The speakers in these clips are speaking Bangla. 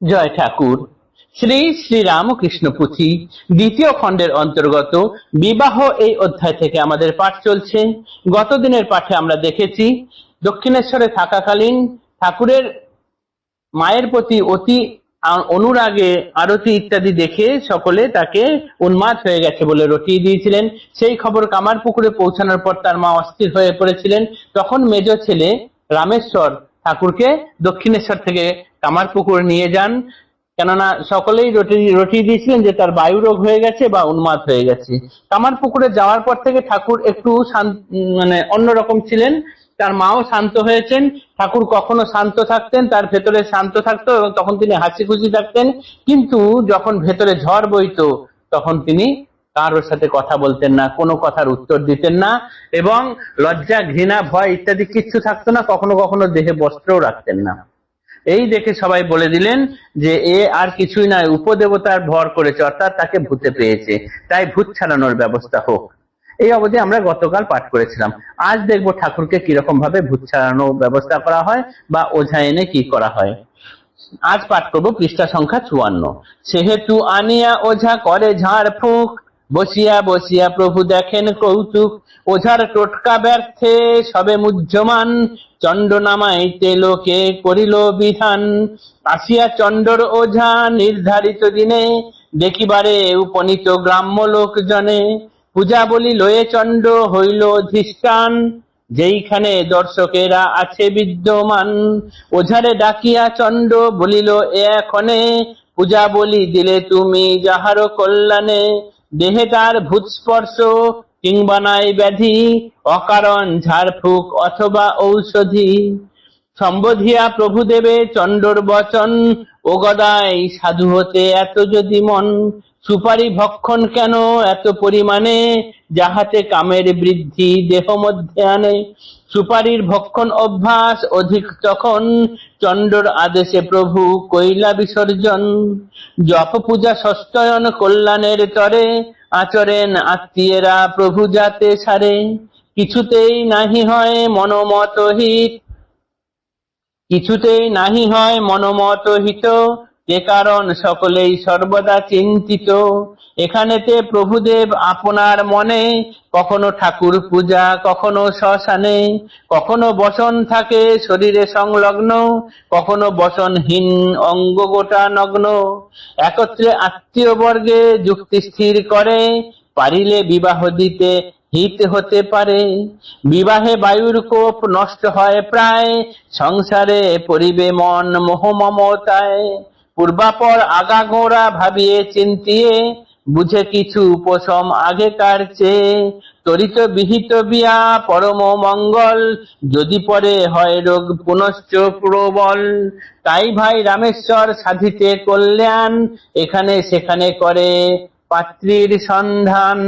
জয় ঠাকুর। শ্রী শ্রী রামকৃষ্ণ পুঁথি দ্বিতীয় খণ্ডের অন্তর্গত বিবাহ এই অধ্যায় থেকে আমাদের পাঠ চলছে। গত দিনের পাঠে আমরা দেখেছি দক্ষিণেশ্বরে থাকাকালীন ঠাকুরের মায়ের প্রতি অতি অনুরাগে আরতি ইত্যাদি দেখে সকলে তাকে উন্মাদ হয়ে গেছে বলে রটিয়ে দিয়েছিলেন। সেই খবর কামারপুকুরে পৌঁছানোর পর তার মা অস্থির হয়ে পড়েছিলেন। তখন মেজ ছেলে রামেশ্বর ঠাকুরকে দক্ষিণেশ্বর থেকে কামারপুকুরে নিয়ে যান, কেননা সকলেই রটিয়ে দিয়েছিলেন যে তার বায়ু রোগ হয়ে গেছে বা উন্মাদ হয়ে গেছে। কামারপুকুরে যাওয়ার পর থেকে ঠাকুর একটু অন্যরকম ছিলেন, তার মাও শান্ত হয়েছেন। ঠাকুর কখনো শান্ত থাকতেন, তার ভেতরে শান্ত থাকতো এবং তখন তিনি হাসি খুশি থাকতেন, কিন্তু যখন ভেতরে ঝড় বইতো তখন তিনি কারোর সাথে কথা বলতেন না, কোনো কথার উত্তর দিতেন না এবং লজ্জা ঘৃণা ভয় ইত্যাদি কিচ্ছু থাকতো না। কখনো কখনো দেহে বস্ত্রও রাখতেন না। এই দেখে সবাই বলে দিলেন যে এ আর কিছুই নয়, উপদেবতার ভর করেছে, অর্থাৎ তাকে ভূতে পেয়েছে, তাই ভূত ছাড়ানোর ব্যবস্থা হোক। এই অবধি আমরা গতকাল পাঠ করেছিলাম। আজ দেখবো ঠাকুরকে কিরকম ভাবে ভূত ছাড়ানোর ব্যবস্থা করা হয় বা ওঝা এনে কি করা হয়। আজ পাঠ করবো পৃষ্ঠা সংখ্যা 54। সেহেতু আনিয়া ওঝা করে ঝাড় ফুঁক, বসিয়া বসিয়া প্রভু দেখেন কৌতুক। ওঝার টোটকা ব্যর্থে সবে মুহ্যমান, চণ্ড নামাইতে লোকে করিল বিধান। আসিয়া চণ্ডর ওঝা নির্ধারিত দিনে, দেখিবারে উপনীত গ্রাম্য লোকজনে। পূজা বলি লয়ে চণ্ড হইল অধিষ্ঠান, যেইখানে দর্শকেরা আছে বিদ্যমান। ওঝারে ডাকিয়া চণ্ড বলিল এখনে, পূজা বলি দিলে তুমি যাহার কল্যাণে। দেহে তার ভূত স্পর্শ কিংবা নাই ব্যাধি, অকারণ ঝাড়ফুঁক অথবা ঔষধি। সম্বোধিয়া প্রভু দেবে চণ্ডর বচন, ও গদাই সাধু হতে এত যদি মন। সুপারি ভক্ষণ কেন এত পরিমাণে, যাহাতে কামের বৃদ্ধি দেহ মধ্যে আনে। সুপারির ভক্ষণ অভ্যাস অধিক তখন, চণ্ডর আদেশে প্রভু কইলা বিসর্জন। জপ পূজা সস্তয়ন কল্যাণের তরে, আচরেন আত্মীয়েরা প্রভু যাতে সারে। কিছুতেই নাহি হয় মনোমত হিত, কিছুতেই নাহি হয় মনোমত হিত, যে কারণ সকলেই সর্বদা চিন্তিত। এখানেতে প্রভুদেব আপনার মনে, কখনো ঠাকুর পূজা কখনো শ্মশানে। কখনো বসন থাকে শরীরে সংলগ্ন, কখনো বসনহীন অঙ্গ গোটা নগ্ন। একত্রে আত্মীয় বর্গে যুক্তি স্থির করে, পারিলে বিবাহ দিতে হিত হতে পারে। বিবাহে বায়ুর কোপ নষ্ট হয় প্রায়, সংসারে পরিবে মন মোহ মমতায়। পূর্বাপর আগাগোড়া ভাবিয়ে চিন্তিয়ে, বুঝে কিছু উপশম আগেকার চেয়ে। তরিত বিহিত বিয়া পরম মঙ্গল, যদি পরে হয় রোগ পুনশ্চ প্রবল। তাই ভাই রামেশ্বর সাধিতে কল্যাণ, এখানে সেখানে করে পাত্রীর সন্ধান।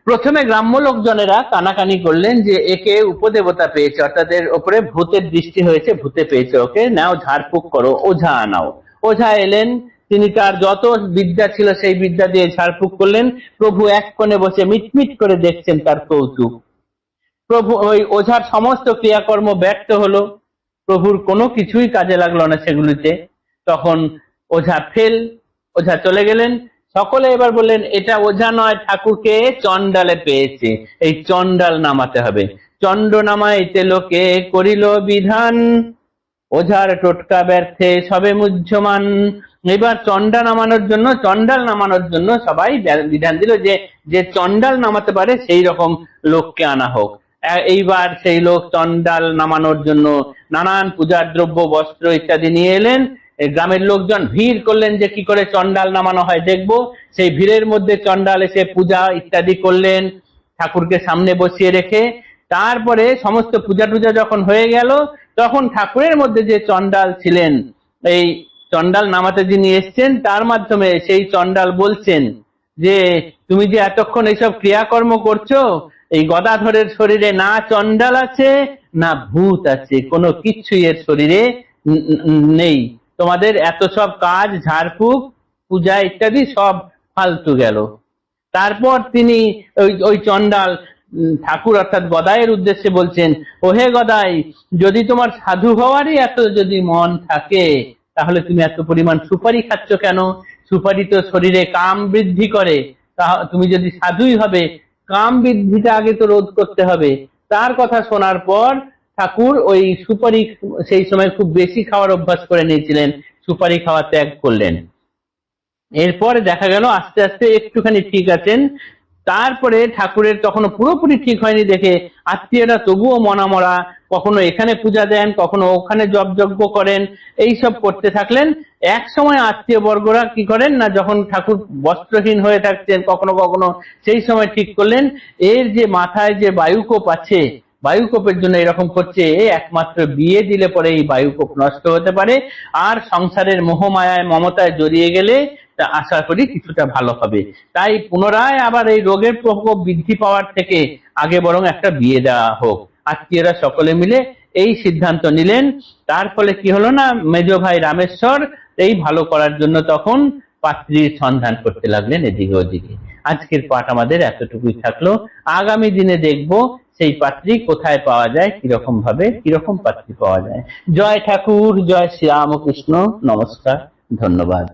প্রথমে গ্রাম্য লোকজনেরা কানাকানি করলেন যে একে উপদেবতা পেয়েছে, অর্থাৎ এর উপরে ভূতের দৃষ্টি হয়েছে, ভূতে পেয়েছে, ওকে নাও ঝাড়ফুঁক করো, ওঝা আনাও। ওঝা এলেন, তিনি তার যত বিদ্যা ছিল সেই বিদ্যা দিয়ে ঝাড়ফুঁক করলেন। প্রভু এক কোণে বসে মিটমিট করে দেখছেন তার কৌতুক। প্রভু ওই ওঝার সমস্ত ক্রিয়াকর্ম ব্যর্থ হলো, প্রভুর কোনো কিছুই কাজে লাগলো না সেগুলিতে। তখন ওঝা ফেল, ওঝা চলে গেলেন। সকলে এবার বললেন এটা ওঝা নয়, ঠাকুরকে চণ্ডালে পেয়েছে, এই চণ্ডাল নামাতে হবে। চণ্ড নামাইতে লোকে করিল বিধান, ওঝার টোটকা ব্যর্থে সবে মুহ্যমান। এবার চণ্ডাল নামানোর জন্য সবাই বিধান দিল যে যে চণ্ডাল নামাতে পারে সেই রকম লোককে আনা হোক। এইবার সেই লোক চণ্ডাল নামানোর জন্য নানান পূজার দ্রব্য বস্ত্র ইত্যাদি নিয়ে এলেন। গ্রামের লোকজন ভিড় করলেন যে কি করে চণ্ডাল নামানো হয় দেখবো। সেই ভিড়ের মধ্যে চণ্ডাল এসে পূজা ইত্যাদি করলেন ঠাকুরকে সামনে বসিয়ে রেখে। তারপরে সমস্ত পূজা টুজা যখন হয়ে গেল, তখন ঠাকুরের মধ্যে যে চণ্ডাল ছিলেন, এই চণ্ডাল নামাতে যিনি এসছেন তার মাধ্যমে সেই চণ্ডাল বলছেন যে তুমি যে এতক্ষণ এইসব ক্রিয়াকর্ম করছো, এই গদাধরের শরীরে না চণ্ডাল আছে না ভূত আছে, কোনো কিছুই এর শরীরে নেই। তোমাদের এত সব কাজ ঝাড়ফুঁক পূজা ইত্যাদি সব ফালতু গেল। তারপর তিনি ওই চণ্ডাল ঠাকুর অর্থাৎ গদাইয়ের উদ্দেশ্যে বলছেন, ওহে গদাই, যদি তোমার সাধু হওয়ারই এত যদি মন থাকে তাহলে তুমি এত পরিমাণ সুপারি খাচ্ছ কেন? সুপারি তো শরীরে কাম বৃদ্ধি করে। তুমি যদি সাধুই হবে, কাম বৃদ্ধিটা আগে তো রোধ করতে হবে। তার কথা শোনার পর ঠাকুর ওই সুপারি সেই সময় খুব বেশি খাওয়ার অভ্যাস করে নিয়েছিলেন, সুপারি খাওয়া ত্যাগ করলেন। এরপরে দেখা গেল আস্তে আস্তে একটুখানি ঠিক আছেন। তারপরে ঠাকুরের তখনও পুরোপুরি ঠিক হয়নি দেখে আত্মীয়রা তবুও মনামরা, কখনো এখানে পূজা দেন, কখনো ওখানে জপ যজ্ঞ করেন, এইসব করতে থাকলেন। এক সময় আত্মীয় বর্গরা কি করেন না, যখন ঠাকুর বস্ত্রহীন হয়ে থাকছেন কখনো কখনো, সেই সময় ঠিক করলেন এর যে মাথায় যে বায়ুকোপ আছে, বায়ুকোপের জন্য এরকম করছে, একমাত্র বিয়ে দিলে পরে এই বায়ুকোপ নষ্ট হতে পারে, আর সংসারের মোহমায়ায় মমতায় জড়িয়ে গেলে তা আশা করি কিছুটা ভালো হবে। তাই পুনরায় আবার এই রোগের প্রকোপ বৃদ্ধি পাওয়ার থেকে আগে বরং একটা বিয়ে দেওয়া হোক। আত্মীয়রা সকলে মিলে এই সিদ্ধান্ত নিলেন। তার ফলে কি হলো না, মেজ ভাই রামেশ্বর এই ভালো করার জন্য তখন পাত্রীর সন্ধান করতে লাগলেন এদিকে ওদিকে। আজকের পাঠ আমাদের এতটুকুই থাকলো। আগামী দিনে দেখবো সেই পাত্রী কোথায় পাওয়া যায়, কিরকম ভাবে কিরকম পাত্রী পাওয়া যায়। জয় ঠাকুর, জয় শ্রী রামকৃষ্ণ। নমস্কার, ধন্যবাদ।